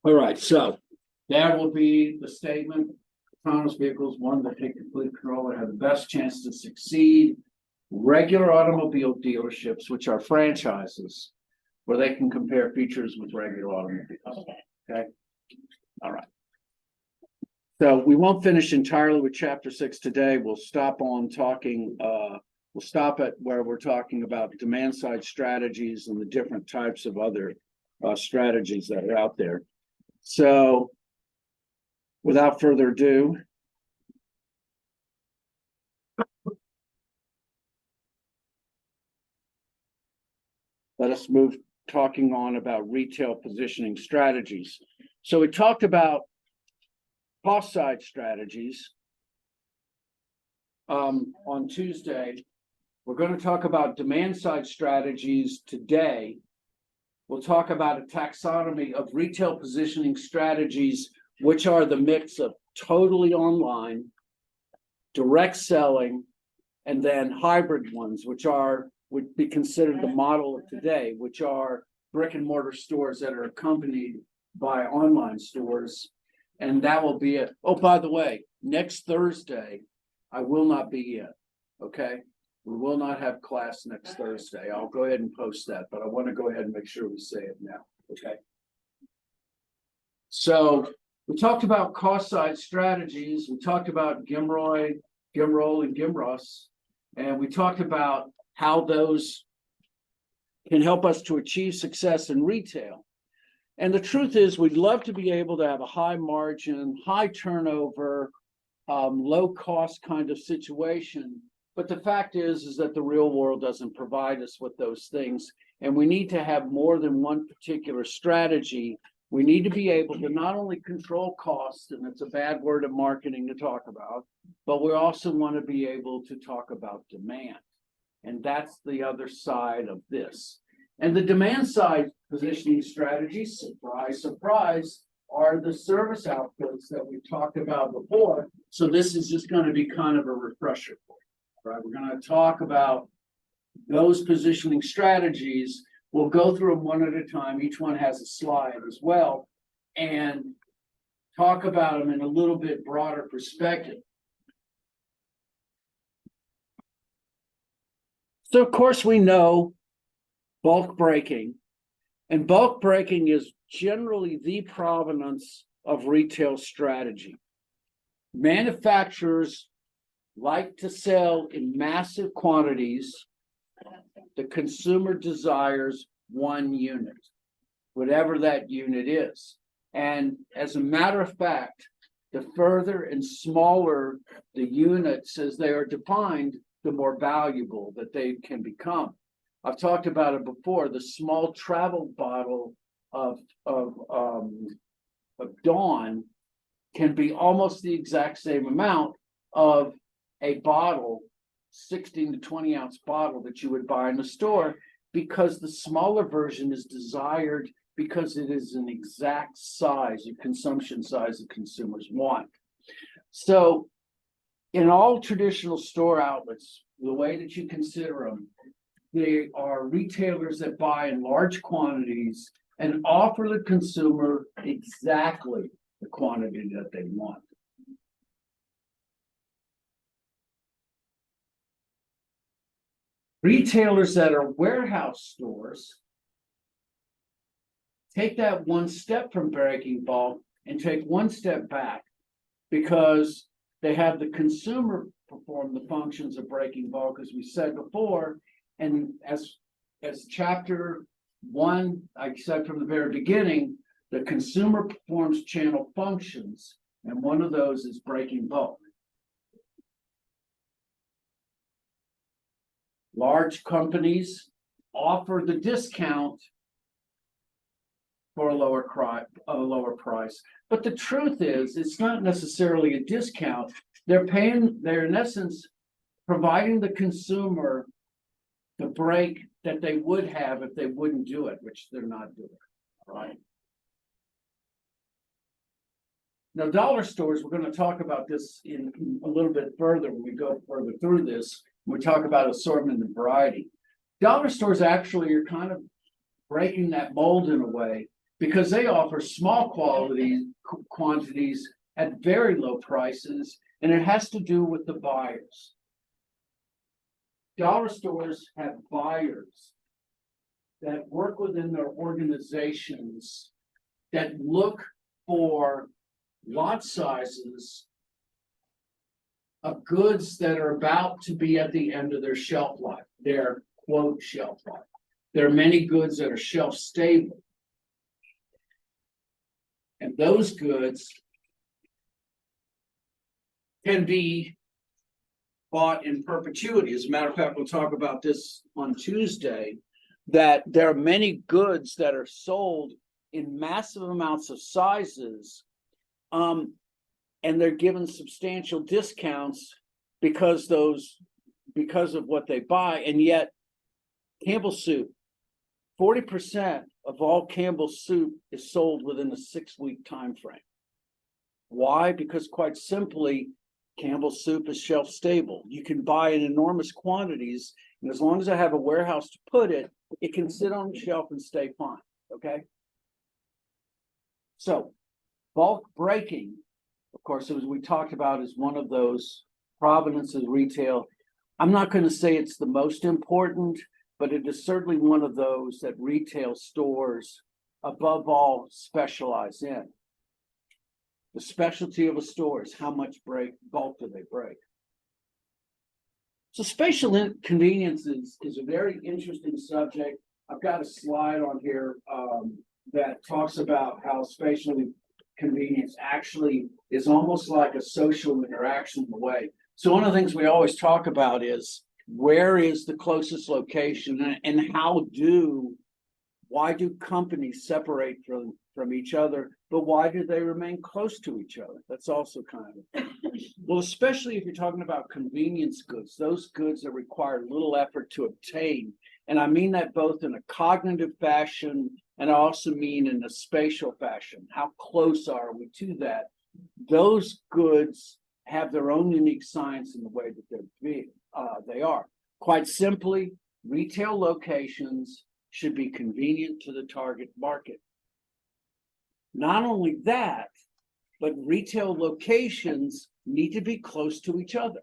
All right, so that will be the statement. Autonomous vehicles, one that take complete control and have the best chance to succeed. Regular automobile dealerships, which are franchises, where they can compare features with regular automobiles. Okay. All right. So we won't finish entirely with chapter 6 today. We'll stop on talking, we'll stop at where we're talking about demand side strategies and the different types of other strategies that are out there. So without further ado, let us move talking on about retail positioning strategies. So we talked about cost side strategies on Tuesday. We're going to talk about demand side strategies today. We'll talk about a taxonomy of retail positioning strategies, which are the mix of totally online, direct selling, and then hybrid ones, which would be considered the model of today, which are brick and mortar stores that are accompanied by online stores. And that will be it. Oh, by the way, next Thursday, I will not be in. Okay. We will not have class next Thursday. I'll go ahead and post that, but I want to go ahead and make sure we say it now. Okay. So we talked about cost side strategies. We talked about GMROI, GMROL, and GMROS. And we talked about how those can help us to achieve success in retail. And the truth is, we'd love to be able to have a high margin, high turnover, low cost kind of situation. But the fact is that the real world doesn't provide us with those things. And we need to have more than one particular strategy. We need to be able to not only control costs, and it's a bad word of marketing to talk about, but we also want to be able to talk about demand. And that's the other side of this. And the demand side positioning strategies, surprise, surprise, are the service outputs that we've talked about before. So this is just going to be kind of a refresher for you, right? We're going to talk about those positioning strategies. We'll go through them one at a time. Each one has a slide as well, and talk about them in a little bit broader perspective. So, of course, we know bulk breaking, and bulk breaking is generally the provenance of retail strategy. Manufacturers like to sell in massive quantities. The consumer desires one unit, whatever that unit is. And as a matter of fact, the further and smaller the units as they are defined, the more valuable that they can become. I've talked about it before. The small travel bottle of Dawn can be almost the exact same amount of a bottle, 16 to 20 ounce bottle that you would buy in the store, because the smaller version is desired because it is an exact size, a consumption size that consumers want. So in all traditional store outlets, the way that you consider them, they are retailers that buy in large quantities and offer the consumer exactly the quantity that they want. Retailers that are warehouse stores take that one step from breaking bulk and take one step back, because they have the consumer perform the functions of breaking bulk, as we said before. And as chapter 1, I said from the very beginning, the consumer performs channel functions, and one of those is breaking bulk. Large companies offer the discount for a lower price. But the truth is, it's not necessarily a discount. They're in essence providing the consumer the break that they would have if they wouldn't do it, which they're not doing, right? Now, dollar stores, we're going to talk about this in a little bit further when we go further through this. We talk about assortment and variety. Dollar stores actually are kind of breaking that mold in a way, because they offer small quantities at very low prices, and it has to do with the buyers. Dollar stores have buyers that work within their organizations that look for lot sizes of goods that are about to be at the end of their shelf life, their quote shelf life. There are many goods that are shelf stable. And those goods can be bought in perpetuity. As a matter of fact, we'll talk about this on Tuesday, that there are many goods that are sold in massive amounts of sizes, and they're given substantial discounts because of what they buy. And yet Campbell soup, 40% of all Campbell soup is sold within a 6-week time frame. Why? Because quite simply, Campbell soup is shelf stable. You can buy in enormous quantities, and as long as I have a warehouse to put it, it can sit on the shelf and stay fine. Okay. So bulk breaking, of course, as we talked about, is one of those provenances retail. I'm not going to say it's the most important, but it is certainly one of those that retail stores, above all, specialize in. The specialty of a store is how much bulk do they break. So spatial convenience is a very interesting subject. I've got a slide on here that talks about how spatial convenience actually is almost like a social interaction in a way. So one of the things we always talk about is, where is the closest location, and why do companies separate from each other, but why do they remain close to each other? That's also kind of, well, especially if you're talking about convenience goods, those goods that require little effort to obtain. And I mean that both in a cognitive fashion, and I also mean in a spatial fashion. How close are we to that? Those goods have their own unique science in the way that they are. Quite simply, retail locations should be convenient to the target market. Not only that, but retail locations need to be close to each other.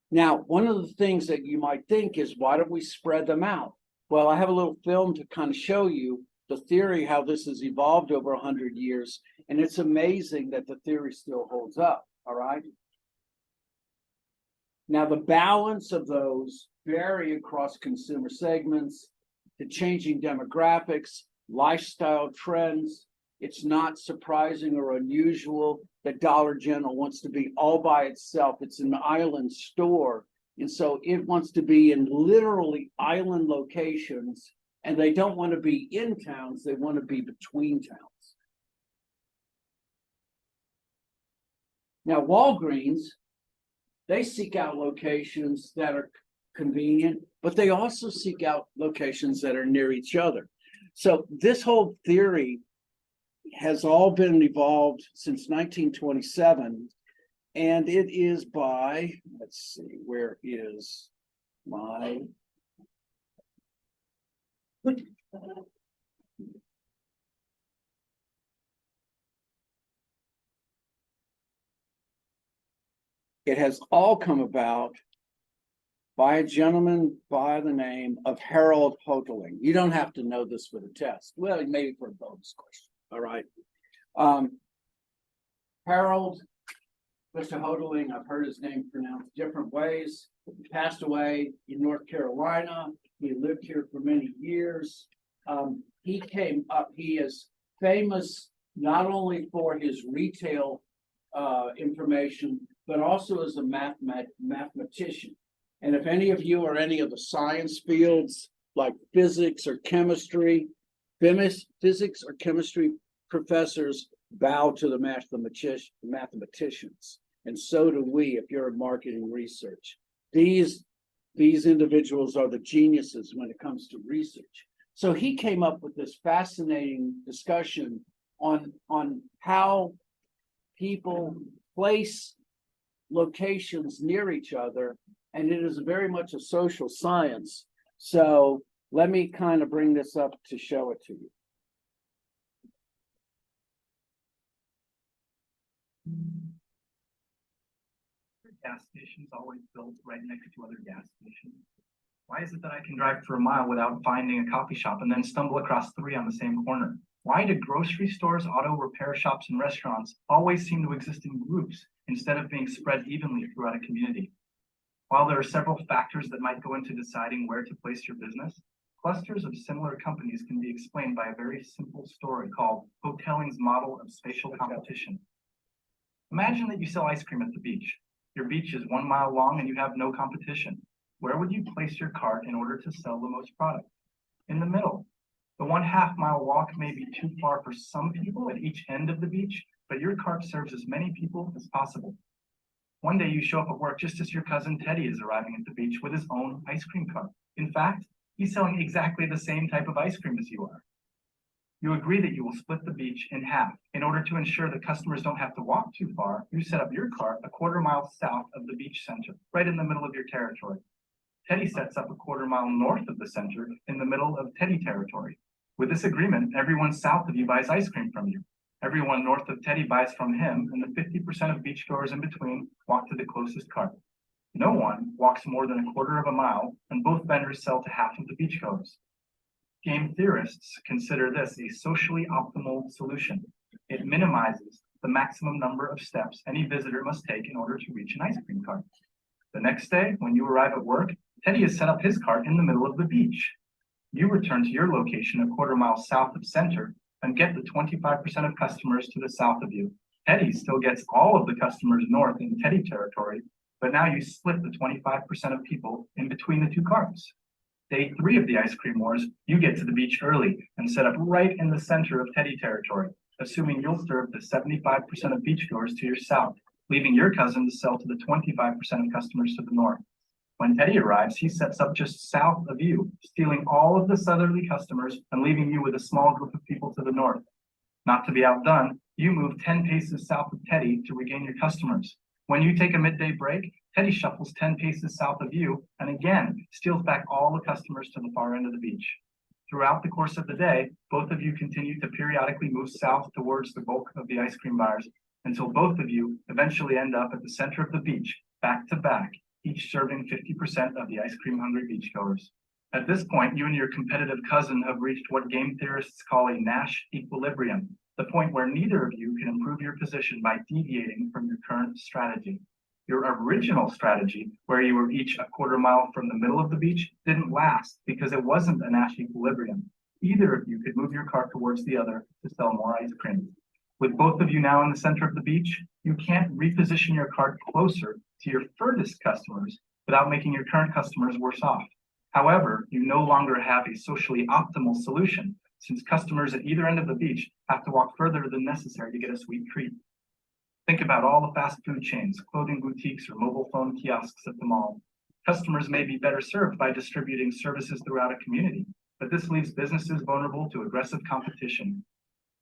Now, one of the things that you might think is, why don't we spread them out? Well, I have a little film to kind of show you the theory, how this has evolved over 100 years, and it's amazing that the theory still holds up, all right? Now, the balance of those vary across consumer segments, the changing demographics, lifestyle trends. It's not surprising or unusual that Dollar General wants to be all by itself. It's an island store, and so it wants to be in literally island locations, and they don't want to be in towns, they want to be between towns. Now, Walgreens, they seek out locations that are convenient, but they also seek out locations that are near each other. So this whole theory has all been evolved since 1927, and it is by, let's see, where is my... It has all come about by a gentleman by the name of Harold Hoteling. You don't have to know this for the test. Well, maybe for a bonus question. All right. Harold, Mr. Hoteling, I've heard his name pronounced different ways. He passed away in North Carolina. He lived here for many years. He came up, he is famous not only for his retail information, but also as a mathematician. And if any of you are any of the science fields like physics or chemistry professors bow to the mathematicians. And so do we if you're in marketing research. These individuals are the geniuses when it comes to research. So he came up with this fascinating discussion on how people place locations near each other, and it is very much a social science. So Let me kind of bring this up to show it to you. Gas stations always built right next to other gas stations. Why is it that I can drive for a mile without finding a coffee shop and then stumble across three on the same corner? Why do grocery stores, auto repair shops, and restaurants always seem to exist in groups instead of being spread evenly throughout a community? While there are several factors that might go into deciding where to place your business, clusters of similar companies can be explained by a very simple story called Hotelling's model of spatial competition. Imagine that you sell ice cream at the beach. Your beach is 1 mile long and you have no competition. Where would you place your cart in order to sell the most product? In the middle. The 1/2 mile walk may be too far for some people at each end of the beach, but your cart serves as many people as possible. One day you show up at work just as your cousin Teddy is arriving at the beach with his own ice cream cart. In fact, he's selling exactly the same type of ice cream as you are. You agree that you will split the beach in half. In order to ensure that customers don't have to walk too far, you set up your cart a 1/4 mile south of the beach center, right in the middle of your territory. Teddy sets up a 1/4 mile north of the center in the middle of Teddy territory. With this agreement, everyone south of you buys ice cream from you. Everyone north of Teddy buys from him, and the 50% of beachgoers in between walk to the closest cart. No one walks more than a 1/4 mile, and both vendors sell to half of the beachgoers. Game theorists consider this a socially optimal solution. It minimizes the maximum number of steps any visitor must take in order to reach an ice cream cart. The next day, when you arrive at work, Teddy has set up his cart in the middle of the beach. You return to your location a 1/4 mile south of center and get the 25% of customers to the south of you. Teddy still gets all of the customers north in Teddy territory, but now you split the 25% of people in between the two carts. Day 3 of the ice cream wars, you get to the beach early and set up right in the center of Teddy territory, assuming you'll serve the 75% of beachgoers to your south, leaving your cousin to sell to the 25% of customers to the north. When Teddy arrives, he sets up just south of you, stealing all of the southerly customers and leaving you with a small group of people to the north. Not to be outdone, you move 10 paces south of Teddy to regain your customers. When you take a midday break, Teddy shuffles 10 paces south of you and again steals back all the customers to the far end of the beach. Throughout the course of the day, both of you continue to periodically move south towards the bulk of the ice cream buyers until both of you eventually end up at the center of the beach, back to back, each serving 50% of the ice cream hungry beachgoers. At this point, you and your competitive cousin have reached what game theorists call a Nash equilibrium, the point where neither of you can improve your position by deviating from your current strategy. Your original strategy, where you were each a 1/4 mile from the middle of the beach, didn't last because it wasn't a Nash equilibrium. Either of you could move your cart towards the other to sell more ice cream. With both of you now in the center of the beach, you can't reposition your cart closer to your furthest customers without making your current customers worse off. However, you no longer have a socially optimal solution, since customers at either end of the beach have to walk further than necessary to get a sweet treat. Think about all the fast food chains, clothing boutiques, or mobile phone kiosks at the mall. Customers may be better served by distributing services throughout a community, but this leaves businesses vulnerable to aggressive competition.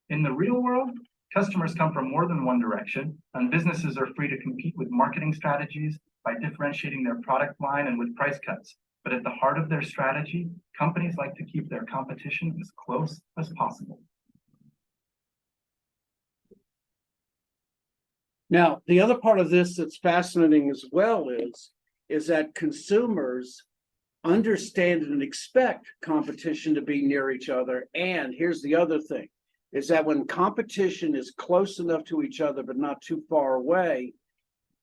In the real world, customers come from more than one direction, and businesses are free to compete with marketing strategies by differentiating their product line and with price cuts. But at the heart of their strategy, companies like to keep their competition as close as possible. Now, the other part of this that's fascinating as well is that consumers understand and expect competition to be near each other. And here's the other thing, is that when competition is close enough to each other but not too far away,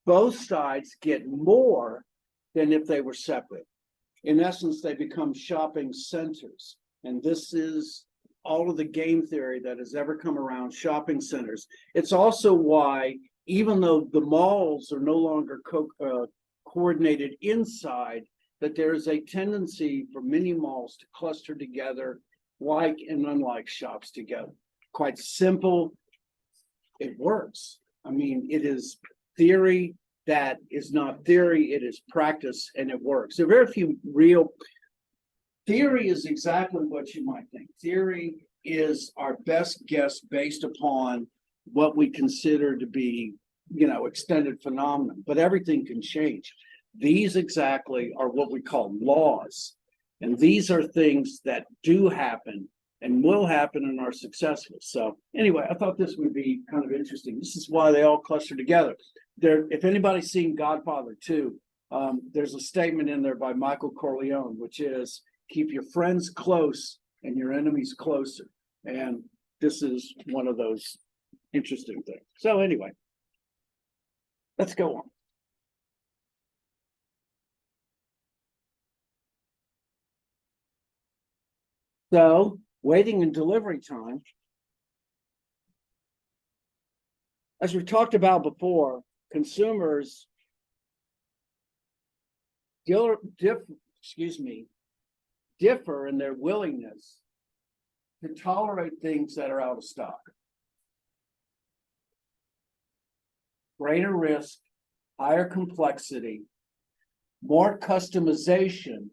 both sides get more than if they were separate. In essence, they become shopping centers. And this is all of the game theory that has ever come around shopping centers. It's also why, even though the malls are no longer coordinated inside, that there is a tendency for mini malls to cluster together like and unlike shops together. Quite simple. It works. I mean, it is theory that is not theory, it is practice, and it works. There are very few real. Theory is exactly what you might think. Theory is our best guess based upon what we consider to be, extended phenomenon, but everything can change. These exactly are what we call laws. And these are things that do happen and will happen and are successful. So anyway, I thought this would be kind of interesting. This is why they all cluster together. If anybody's seen Godfather 2, there's a statement in there by Michael Corleone, which is keep your friends close and your enemies closer. And this is one of those interesting things. So anyway, let's go on. So waiting and delivery time. As we talked about before, consumers differ in their willingness to tolerate things that are out of stock. Greater risk, higher complexity, more customization.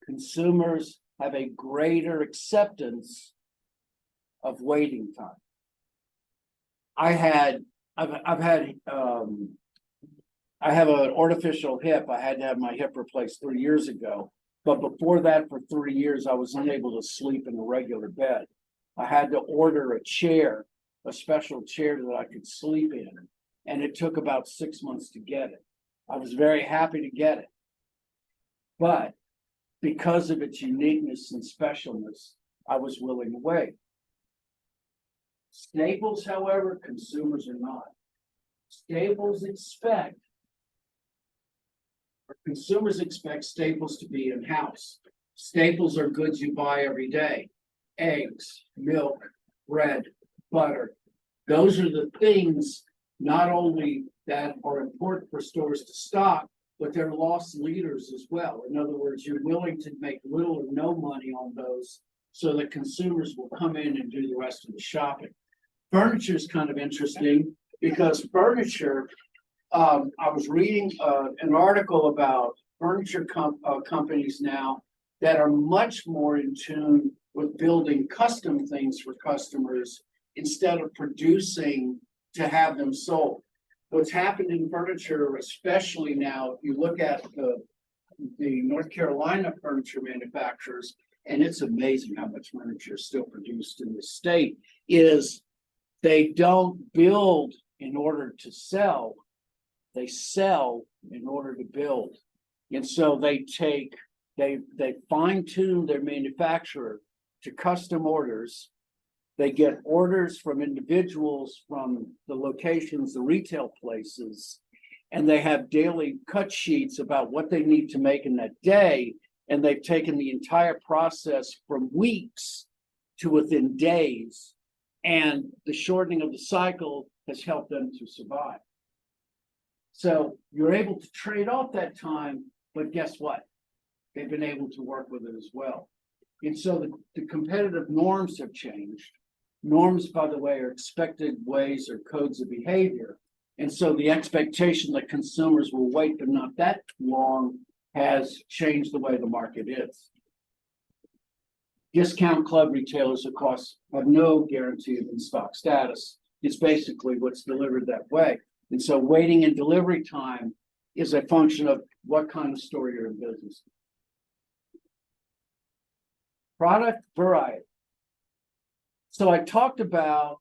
Consumers have a greater acceptance of waiting time. I have an artificial hip. I had to have my hip replaced 3 years ago. But before that, for 3 years, I was unable to sleep in a regular bed. I had to order a chair, a special chair that I could sleep in. And it took about 6 months to get it. I was very happy to get it. But because of its uniqueness and specialness, I was willing to wait. Staples, however, consumers are not. Consumers expect staples to be in-house. Staples are goods you buy every day. Eggs, milk, bread, butter. Those are the things not only that are important for stores to stock, but they're loss leaders as well. In other words, you're willing to make little or no money on those so that consumers will come in and do the rest of the shopping. Furniture is kind of interesting because furniture, I was reading an article about furniture companies now that are much more in tune with building custom things for customers instead of producing to have them sold. What's happened in furniture, especially now, if you look at the North Carolina furniture manufacturers, and it's amazing how much furniture is still produced in the state, is they don't build in order to sell, they sell in order to build. And so they fine-tune their manufacturer to custom orders. They get orders from individuals from the locations, the retail places, and they have daily cut sheets about what they need to make in that day. And they've taken the entire process from weeks to within days. And the shortening of the cycle has helped them to survive. So you're able to trade off that time, but guess what? They've been able to work with it as well. And so the competitive norms have changed. Norms, by the way, are expected ways or codes of behavior. And so the expectation that consumers will wait but not that long has changed the way the market is. Discount club retailers, of course, have no guarantee of in-stock status. It's basically what's delivered that way. And so waiting and delivery time is a function of what kind of store you're in business. Product variety. So I talked about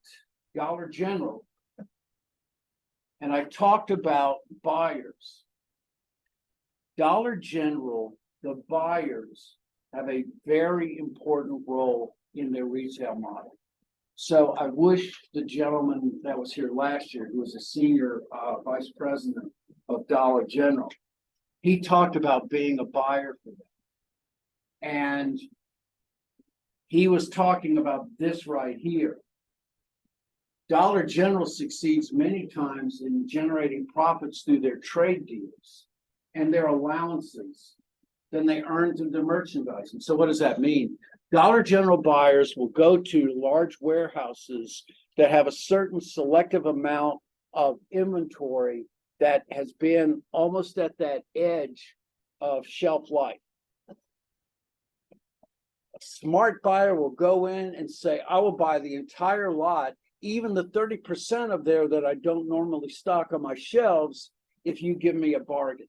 Dollar General, and I talked about buyers. Dollar General, the buyers have a very important role in their retail model. So I wish the gentleman that was here last year, who was a senior vice president of Dollar General, he talked about being a buyer for them. And he was talking about this right here. Dollar General succeeds many times in generating profits through their trade deals and their allowances than they earn through the merchandising. So what does that mean? Dollar General buyers will go to large warehouses that have a certain selective amount of inventory that has been almost at that edge of shelf life. A smart buyer will go in and say, I will buy the entire lot, even the 30% of there that I don't normally stock on my shelves, if you give me a bargain.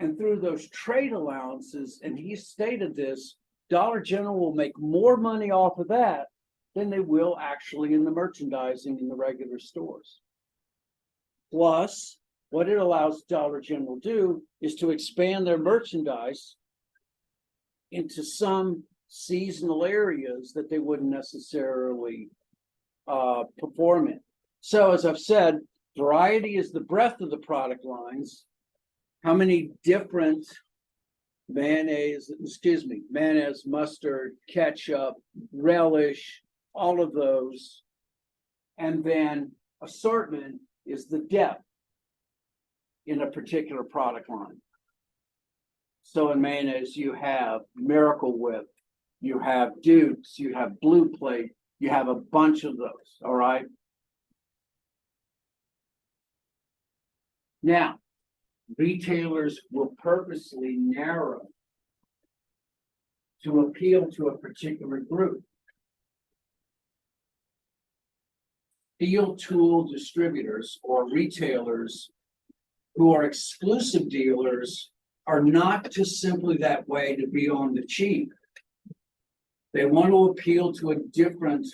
And through those trade allowances, and he stated this, Dollar General will make more money off of that than they will actually in the merchandising in the regular stores. Plus, what it allows Dollar General to do is to expand their merchandise into some seasonal areas that they wouldn't necessarily perform in. So as I've said, variety is the breadth of the product lines. How many different mayonnaise, mustard, ketchup, relish, all of those. And then assortment is the depth in a particular product line. So in mayonnaise, you have Miracle Whip, you have Dukes, you have Blue Plate, you have a bunch of those, all right? Now, retailers will purposely narrow to appeal to a particular group. Steel tool distributors or retailers who are exclusive dealers are not just simply that way to be on the cheap. They want to appeal to a different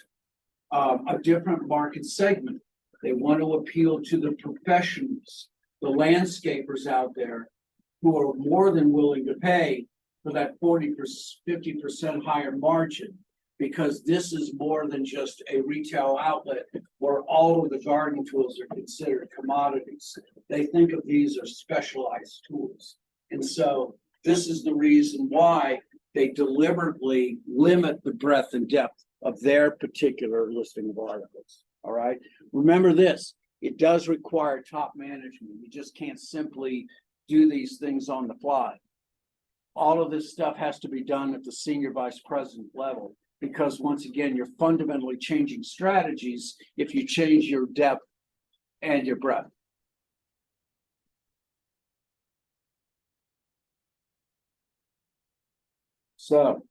market segment. They want to appeal to the professionals, the landscapers out there who are more than willing to pay for that 50% higher margin, because this is more than just a retail outlet where all of the garden tools are considered commodities. They think of these as specialized tools. And so this is the reason why they deliberately limit the breadth and depth of their particular listing of articles. All right. Remember this, it does require top management. You just can't simply do these things on the fly. All of this stuff has to be done at the senior vice president level, because once again, you're fundamentally changing strategies if you change your depth and your breadth. So,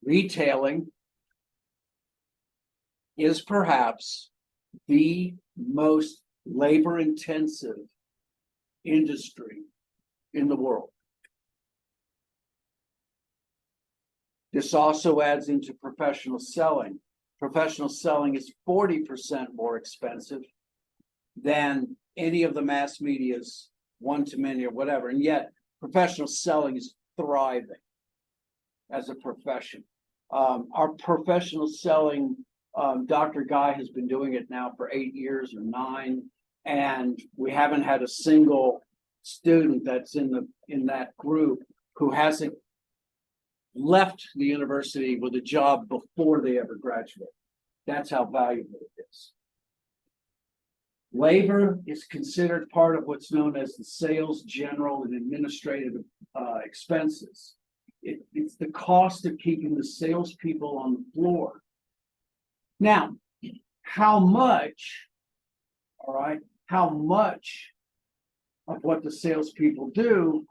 retailing is perhaps the most labor-intensive industry in the world. This also adds into professional selling. Professional selling is 40% more expensive than any of the mass media's one-to-many or whatever, and yet professional selling is thriving as a profession. Our professional selling, Dr. Guy has been doing it now for 8 years or 9, and we haven't had a single student that's in that group who hasn't left the university with a job before they ever graduate. That's how valuable it is. Labor is considered part of what's known as the sales, general, and administrative expenses. It's the cost of keeping the salespeople on the floor. Now, how much, all right, how much of what the salespeople do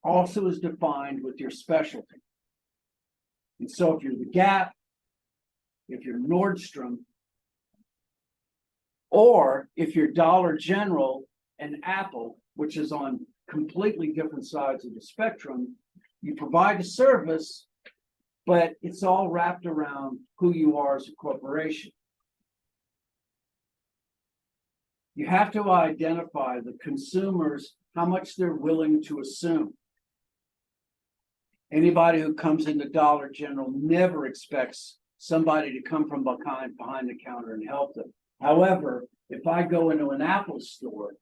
also is defined with your specialty. And so if you're the Gap, if you're Nordstrom, or if you're Dollar General and Apple, which is on completely different sides of the spectrum, you provide a service, but it's all wrapped around who you are as a corporation. You have to identify the consumers, how much they're willing to assume. Anybody who comes into Dollar General never expects somebody to come from behind the counter and help them. However, if I go into an Apple store,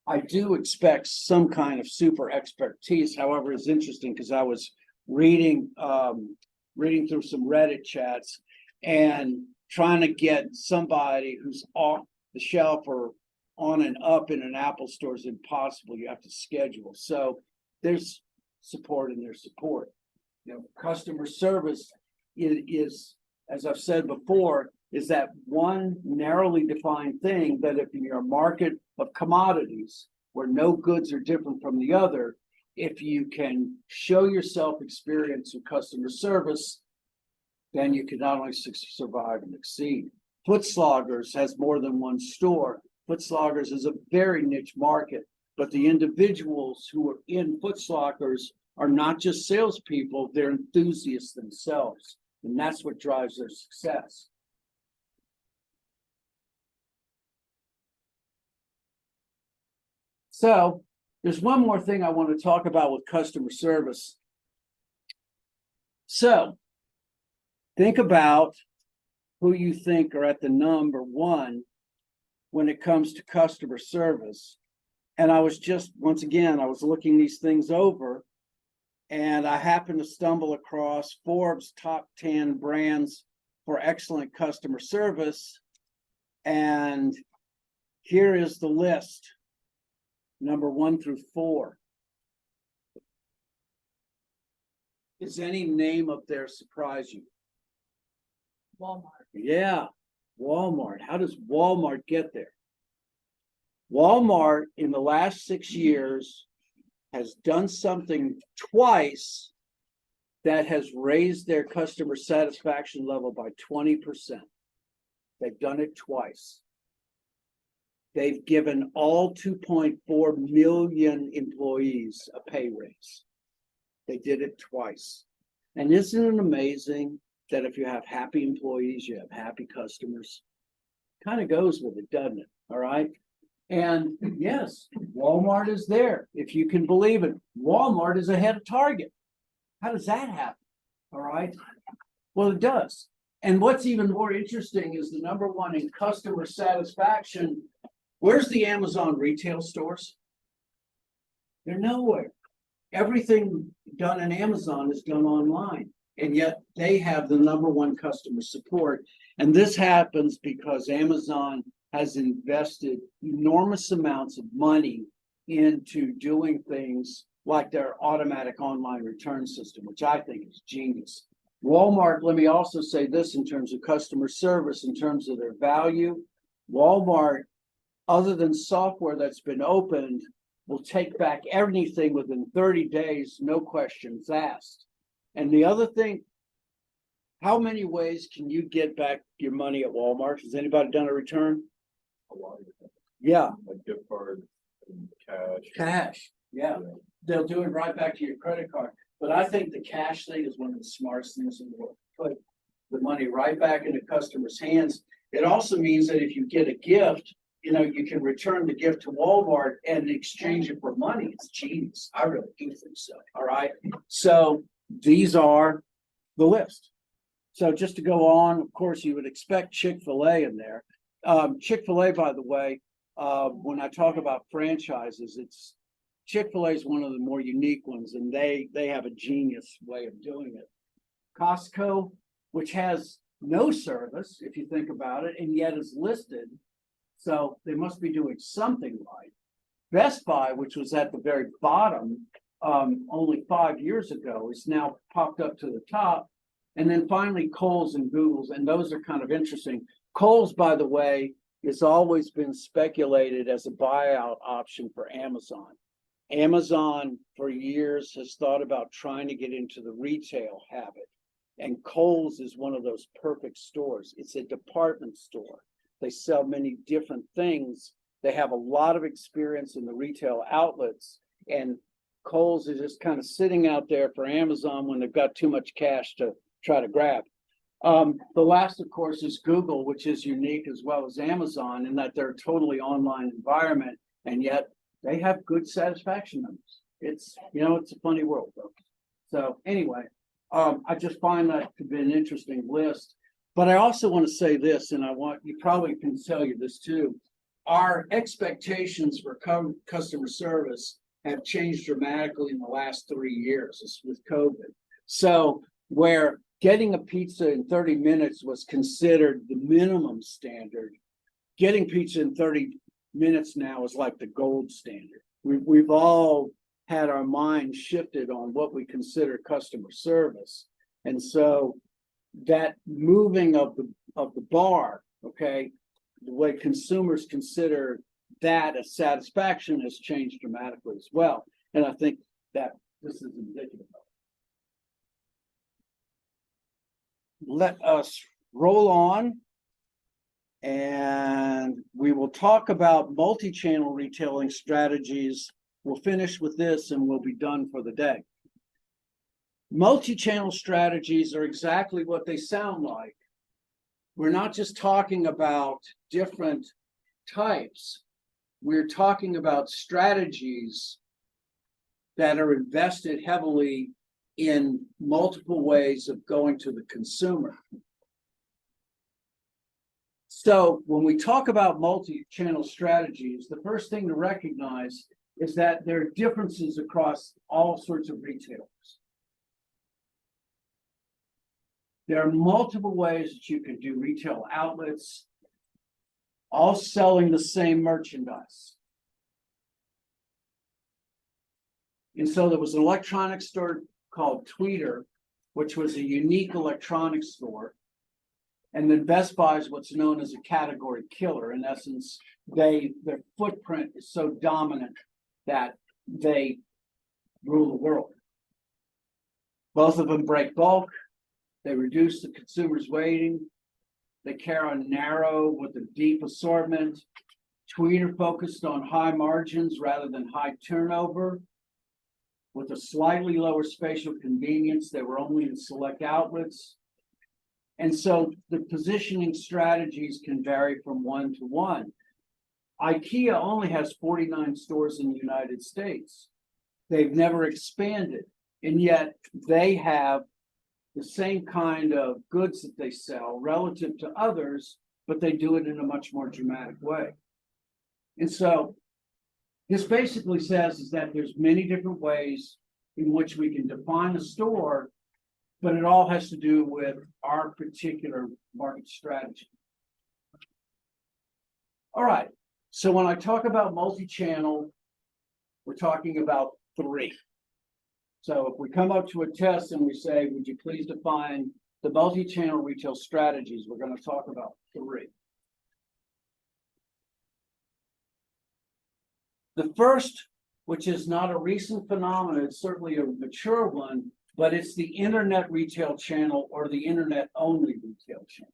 I do expect some kind of super expertise. However, it's interesting because I was reading through some Reddit chats and trying to get somebody who's off the shelf or on and up in an Apple store is impossible. You have to schedule. So there's support and there's support. You know, customer service is, as I've said before, is that one narrowly defined thing that if you're a market of commodities where no goods are different from the other, if you can show yourself experience in customer service, then you can not only survive and exceed. Footsloggers has more than one store. Footsloggers is a very niche market. but the individuals who are in Foot Lockers are not just salespeople, they're enthusiasts themselves. And that's what drives their success. So there's one more thing I want to talk about with customer service. So think about who you think are at the number one when it comes to customer service. And I was just, once again, I was looking these things over, and I happened to stumble across Forbes' top 10 brands for excellent customer service. And here is the list, number 1 through 4. Does any name up there surprise you? Walmart. Yeah, Walmart. How does Walmart get there? Walmart in the last 6 years has done something twice that has raised their customer satisfaction level by 20%. They've done it twice. They've given all 2.4 million employees a pay raise. They did it twice. And isn't it amazing that if you have happy employees, you have happy customers? Kind of goes with it, doesn't it? All right. And yes, Walmart is there, if you can believe it. Walmart is ahead of Target. How does that happen? All right. Well, it does. And what's even more interesting is the number one in customer satisfaction. Where's the Amazon retail stores? They're nowhere. Everything done in Amazon is done online. And yet they have the number one customer support. And this happens because Amazon has invested enormous amounts of money into doing things like their automatic online return system, which I think is genius. Walmart, let me also say this in terms of customer service, in terms of their value. Walmart, other than software that's been opened, will take back anything within 30 days, no questions asked. And the other thing, how many ways can you get back your money at Walmart? Has anybody done a return? A lot of it, Yeah, like gift cards and cash. cash. Yeah, they'll do it right back to your credit card. But I think the cash thing is one of the smartest things in the world. Put the money right back into customers' hands. It also means that if you get a gift, you know, you can return the gift to Walmart and exchange it for money. It's genius. I really do think so. All right. So these are the list. So just to go on, of course, you would expect Chick-fil-A in there. Chick-fil-A, by the way, when I talk about franchises, it's Chick-fil-A is one of the more unique ones, and they have a genius way of doing it. Costco, which has no service, if you think about it, and yet is listed, so they must be doing something right. Best Buy, which was at the very bottom only 5 years ago, is now popped up to the top. And then finally, Kohl's and Google's, and those are kind of interesting. Kohl's, by the way, has always been speculated as a buyout option for Amazon. Amazon for years has thought about trying to get into the retail habit. And Kohl's is one of those perfect stores. It's a department store. They sell many different things. They have a lot of experience in the retail outlets. And Kohl's is just kind of sitting out there for Amazon when they've got too much cash to try to grab. The last, of course, is Google, which is unique as well as Amazon in that they're a totally online environment, and yet they have good satisfaction numbers. It's, you know, it's a funny world, though. So anyway, I just find that to be an interesting list. But I also want to say this, and I want, you probably can tell you this too. Our expectations for customer service have changed dramatically in the last 3 years with COVID. So where getting a pizza in 30 minutes was considered the minimum standard, getting pizza in 30 minutes now is like the gold standard. We've all had our minds shifted on what we consider customer service. And so that moving of the bar, okay, the way consumers consider that as satisfaction has changed dramatically as well. And I think that this is indicative of it. Let us roll on And we will talk about multi-channel retailing strategies. We'll finish with this and we'll be done for the day. Multi-channel strategies are exactly what they sound like. We're not just talking about different types. We're talking about strategies that are invested heavily in multiple ways of going to the consumer. So when we talk about multi-channel strategies, the first thing to recognize is that there are differences across all sorts of retailers. There are multiple ways that you can do retail outlets, all selling the same merchandise. And so there was an electronics store called Tweeter, which was a unique electronics store. And then Best Buy is what's known as a category killer. In essence, their footprint is so dominant that they rule the world. Both of them break bulk. They reduce the consumer's waiting. They carry on narrow with a deep assortment. Tweeter focused on high margins rather than high turnover. With a slightly lower spatial convenience, they were only in select outlets. And so the positioning strategies can vary from one to one. IKEA only has 49 stores in the United States. They've never expanded, and yet they have the same kind of goods that they sell relative to others, but they do it in a much more dramatic way. And so this basically says is that there's many different ways in which we can define a store, but it all has to do with our particular market strategy. All right, so when I talk about multi-channel, we're talking about three. So if we come up to a test and we say, would you please define the multi-channel retail strategies, we're going to talk about three. The first, which is not a recent phenomenon, it's certainly a mature one, but it's the internet retail channel or the internet only retail channel.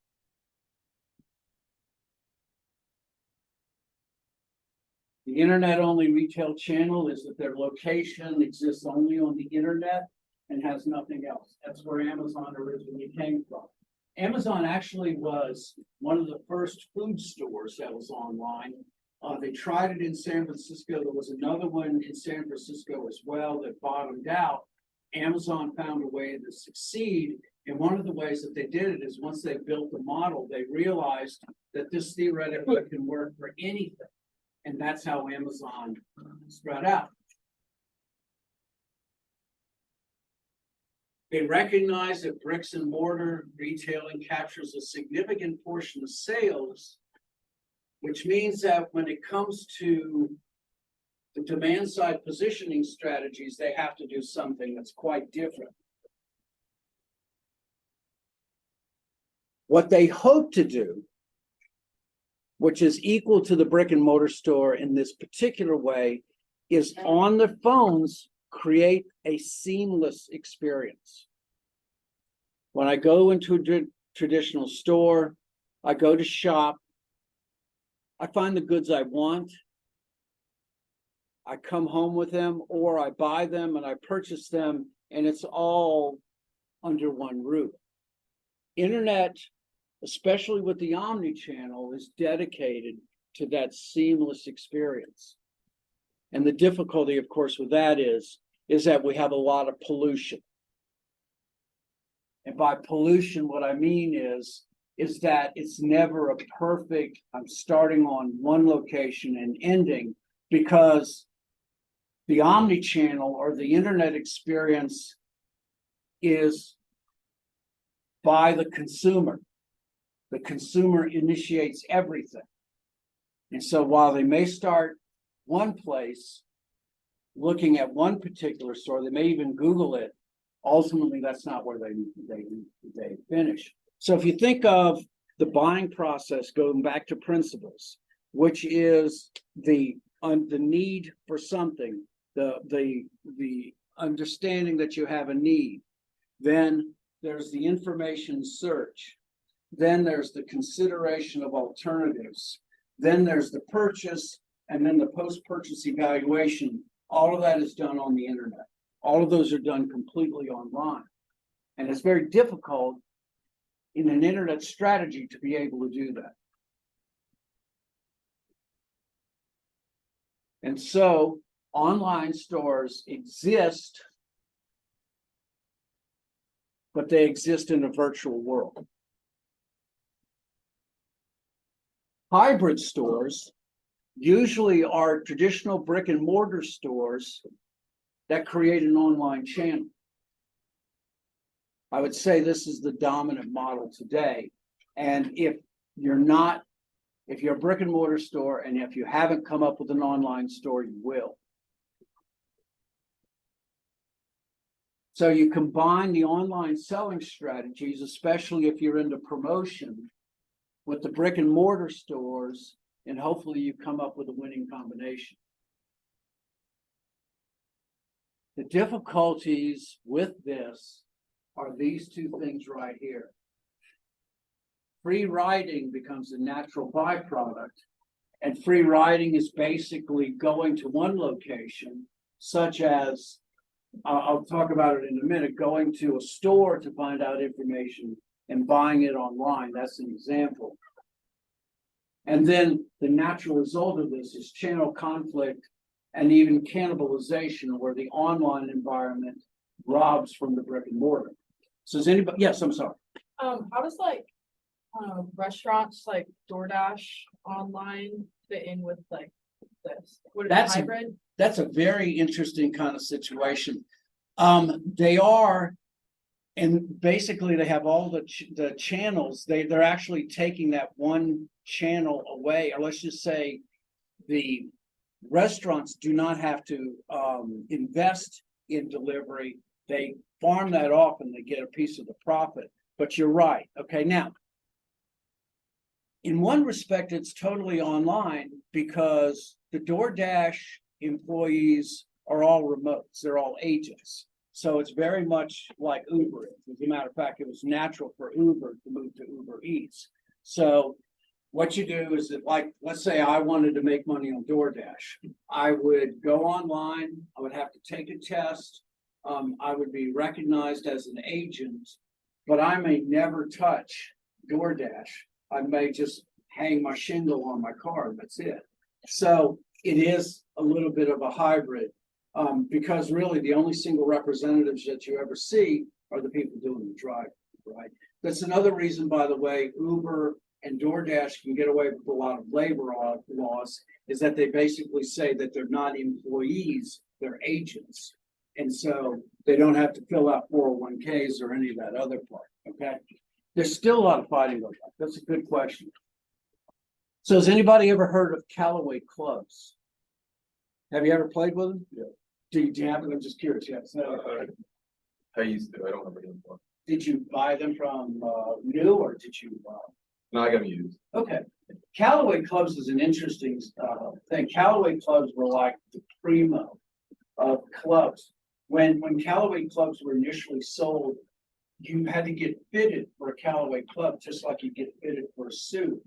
The internet only retail channel is that their location exists only on the internet and has nothing else. That's where Amazon originally came from. Amazon actually was one of the first food stores that was online. They tried it in San Francisco. There was another one in San Francisco as well that bottomed out. Amazon found a way to succeed. And one of the ways that they did it is once they built the model, they realized that this theoretically can work for anything. And that's how Amazon spread out. They recognize that bricks and mortar retailing captures a significant portion of sales, which means that when it comes to the demand side positioning strategies, they have to do something that's quite different. What they hope to do, which is equal to the brick and mortar store in this particular way, is on the phones create a seamless experience. When I go into a traditional store, I go to shop, I find the goods I want, I come home with them, or I buy them and I purchase them, and it's all under one roof. Internet, especially with the omni-channel, is dedicated to that seamless experience. And the difficulty, of course, with that is that we have a lot of pollution. And by pollution, what I mean is that it's never a perfect, I'm starting on one location and ending, because the omni-channel or the internet experience is by the consumer. The consumer initiates everything. And so while they may start one place, looking at one particular store, they may even Google it, ultimately that's not where they finish. So if you think of the buying process going back to principles, which is the need for something, the understanding that you have a need, then there's the information search, then there's the consideration of alternatives, then there's the purchase, and then the post-purchase evaluation. All of that is done on the internet. All of those are done completely online. And it's very difficult in an internet strategy to be able to do that. And so online stores exist, but they exist in a virtual world. Hybrid stores usually are traditional brick and mortar stores that create an online channel. I would say this is the dominant model today. And if you're a brick and mortar store, and if you haven't come up with an online store, you will. So you combine the online selling strategies, especially if you're into promotion, with the brick and mortar stores, and hopefully you come up with a winning combination. The difficulties with this are these two things right here. Free riding becomes a natural byproduct, and free riding is basically going to one location, such as, I'll talk about it in a minute, going to a store to find out information and buying it online. That's an example. And then the natural result of this is channel conflict and even cannibalization, where the online environment robs from the brick and mortar. So is anybody, yes, I'm sorry. How does like restaurants like DoorDash online fit in with like this? Would it be hybrid? That's a very interesting kind of situation. They are, and basically they have all the channels. They're actually taking that one channel away, or let's just say the restaurants do not have to invest in delivery. They farm that off and they get a piece of the profit. But you're right. Okay, now, in one respect, it's totally online because the DoorDash employees are all remotes. They're all agents. So it's very much like Uber. As a matter of fact, it was natural for Uber to move to Uber Eats. So what you do is that, like, let's say I wanted to make money on DoorDash. I would go online. I would have to take a test. I would be recognized as an agent, but I may never touch DoorDash. I may just hang my shingle on my car. That's it. So it is a little bit of a hybrid, because really the only single representatives that you ever see are the people doing the driving, right? That's another reason, by the way, Uber and DoorDash can get away with a lot of labor laws, is that they basically say that they're not employees, they're agents. And so they don't have to fill out 401ks or any of that other part, okay? There's still a lot of fighting going on. That's a good question. So has anybody ever heard of Callaway clubs? Have you ever played with them? Yeah. Do you have them? I'm just curious. Yes. I used to. I don't have any anymore. Did you buy them from new, or did you? No, I got them used. Okay. Callaway clubs is an interesting thing. Callaway clubs were like the primo of clubs. When Callaway clubs were initially sold, you had to get fitted for a Callaway club, just like you get fitted for a suit.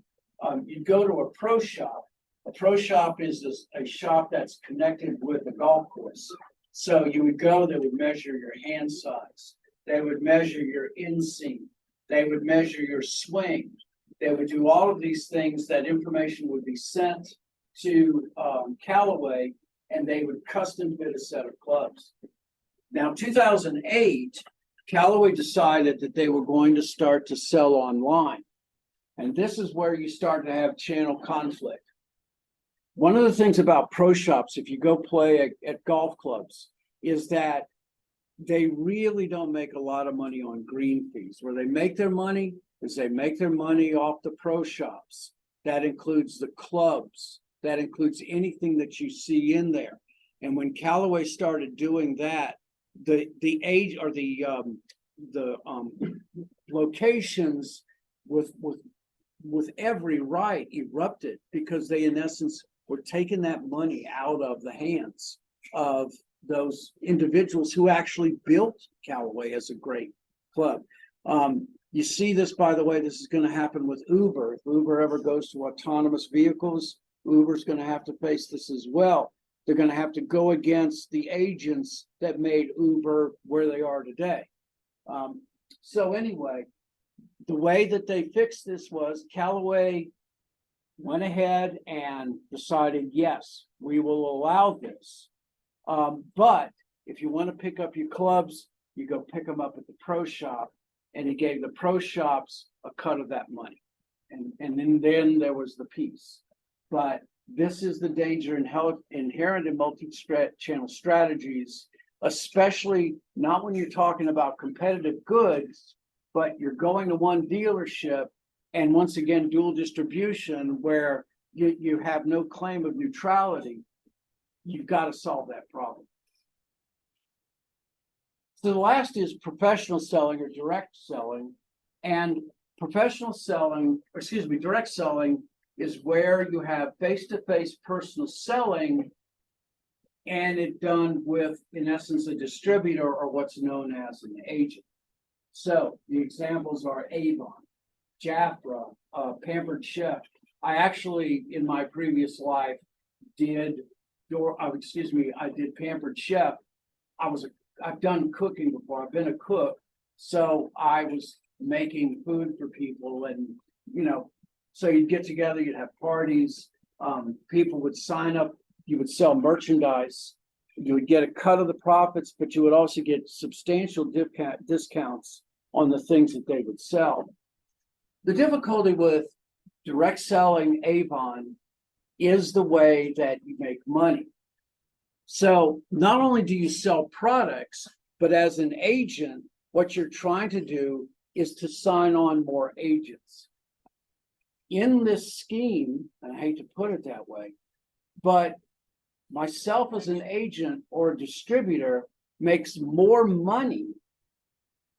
You go to a pro shop. A pro shop is a shop that's connected with a golf course. So you would go, they would measure your hand size. They would measure your inseam. They would measure your swing. They would do all of these things. That information would be sent to Callaway, and they would custom fit a set of clubs. Now, 2008, Callaway decided that they were going to start to sell online. And this is where you start to have channel conflict. One of the things about pro shops, if you go play at golf clubs, is that they really don't make a lot of money on green fees. Where they make their money is they make their money off the pro shops. That includes the clubs. That includes anything that you see in there. And when Callaway started doing that, the age or the locations with every right erupted, because they in essence were taking that money out of the hands of those individuals who actually built Callaway as a great club. You see this, by the way, this is going to happen with Uber. If Uber ever goes to autonomous vehicles, Uber's going to have to face this as well. They're going to have to go against the agents that made Uber where they are today. So anyway, the way that they fixed this was Callaway went ahead and decided, yes, we will allow this. But if you want to pick up your clubs, you go pick them up at the pro shop, and he gave the pro shops a cut of that money. And then there was the piece. But this is the danger inherent in multi-channel strategies, especially not when you're talking about competitive goods, but you're going to one dealership and once again, dual distribution where you have no claim of neutrality. You've got to solve that problem. So the last is professional selling or direct selling. And professional selling, or excuse me, direct selling is where you have face-to-face personal selling and it done with, in essence, a distributor or what's known as an agent. So the examples are Avon, Jafra, Pampered Chef. I actually, in my previous life, I did Pampered Chef. I've done cooking before. I've been a cook, so I was making food for people, and so you'd get together, you'd have parties, people would sign up, you would sell merchandise, you would get a cut of the profits, but you would also get substantial discounts on the things that they would sell. The difficulty with direct selling Avon is the way that you make money. So not only do you sell products, but as an agent, what you're trying to do is to sign on more agents. In this scheme, and I hate to put it that way, but myself as an agent or a distributor makes more money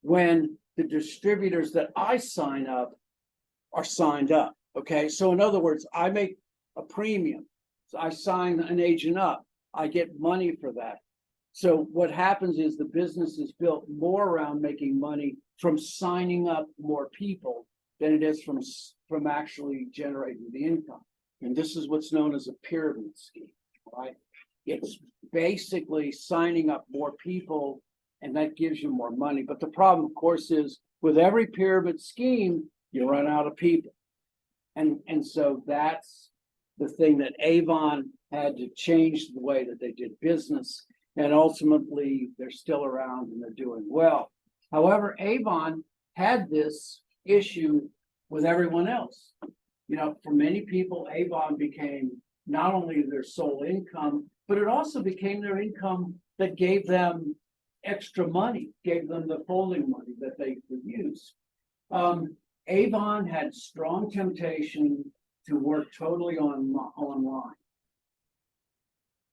when the distributors that I sign up are signed up. Okay, so in other words, I make a premium. So I sign an agent up, I get money for that. So what happens is the business is built more around making money from signing up more people than it is from actually generating the income. And this is what's known as a pyramid scheme, right? It's basically signing up more people and that gives you more money. But the problem, of course, is with every pyramid scheme, you run out of people. And so that's the thing that Avon had to change the way that they did business. And ultimately, they're still around and they're doing well. However, Avon had this issue with everyone else. For many people, Avon became not only their sole income, but it also became their income that gave them extra money, gave them the folding money that they could use. Avon had strong temptation to work totally online.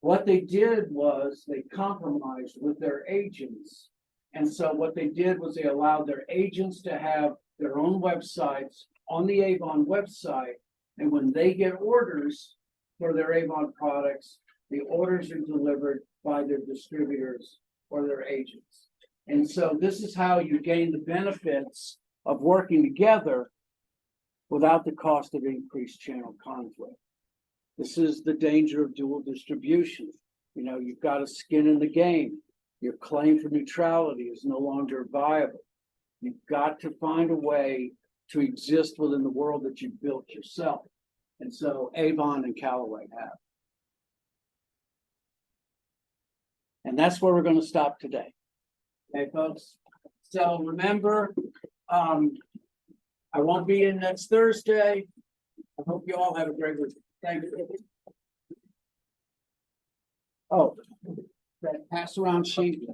What they did was they compromised with their agents. And so what they did was they allowed their agents to have their own websites on the Avon website. And when they get orders for their Avon products, the orders are delivered by their distributors or their agents. And so this is how you gain the benefits of working together without the cost of increased channel conflict. This is the danger of dual distribution. You've got a skin in the game. Your claim for neutrality is no longer viable. You've got to find a way to exist within the world that you built yourself. And so Avon and Callaway have. And that's where we're going to stop today. Okay, folks? So remember, I won't be in next Thursday. I hope you all have a great week. Thank you. Oh, that pass around sheet.